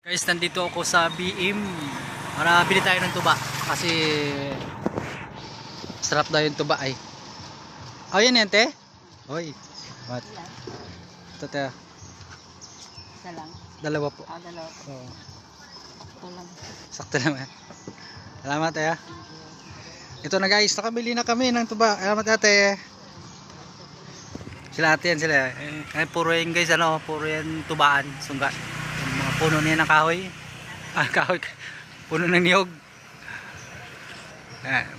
Guys, nandito ako sa BM para bili tayo ng tuba kasi sarap daw yung tuba ay. Oh, yan yan, te? Oy, what? Ito, te. Isa lang. Dalawa po. Dalawa po. Oo. Ito lang. Sakto naman. Salamat, te. Ito na guys, nakabili na kami ng tuba. Salamat, ate. Sila ate yan sila. Puro yan guys, puro yan tubaan, sungga. Yung mga puno niya ng kahoy. Kahoy. Puno ng niyog.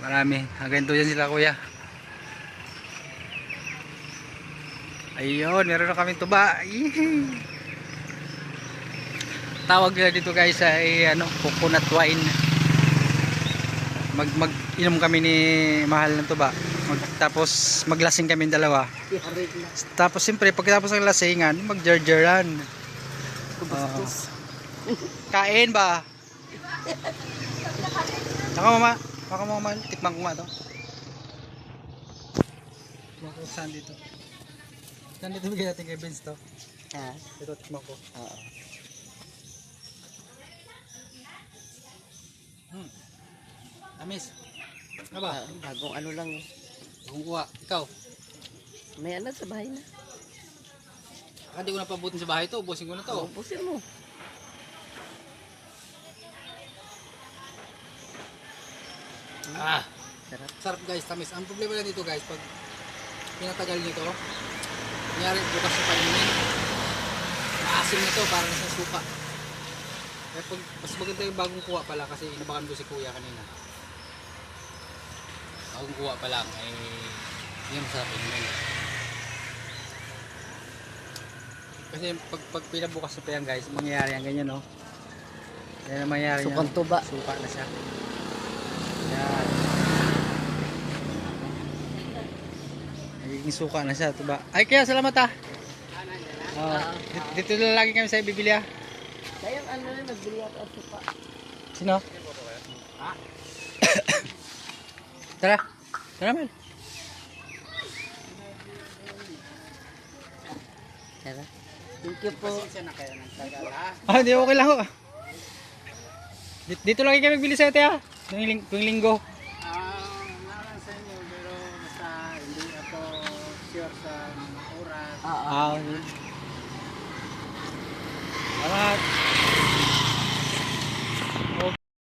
Marami. Ganito yan sila, kuya. Ayun, meron na kami tuba. Tawag nila dito guys ay coconut wine. Mag-inom kami ni mahal ng tuba. Tapos maglasing kami dalawa. Tapos siyempre pagkatapos ng lasingan, mag-jarjaran. Kain ba? Saka mama, tikman ko nga to. Tikman ko saan dito. Saan dito bigyan natin kay Vince to? Ha? Ito tikman ko. Oo. Amis. Ano ba? Bagong ano lang eh. Bagong kuha. Ikaw? May anak sa bahay na. Hindi ko na pabutin sa bahay to. Ubusin ko na to. Ubusin mo. Sarap. Sarap guys, tamis. Ang problema lang dito guys, pag pinatagal nito, nangyari bukas sa painin, maasim nito para sa suka. Kaya pag mas maganda yung bagong kuha pala kasi inabakan ko si kuya kanina. Bagong kuha pa lang ay yun masarap yun. Kasi pag pinabukas na pa yan guys, mangyayari yan ganyan no. Yan ang mangyayari niya. Sukang tuba. Suka na siya. Yan. Nagiging suka na siya, tuba. Ay kaya salamat ah. Dito na lagi kami sa bibili ah. Kaya ano na nagbili ako ang tuba. Sino? Tara. Tara man. Tara. Thank you po. Pasensya na kayo ng tagal ha. Hindi okay lang ho. Dito lagi kami bibili sa ate ah. Tuwing linggo. Nalang sa inyo, pero basta hindi ako sure sa oras. Oo. Salamat.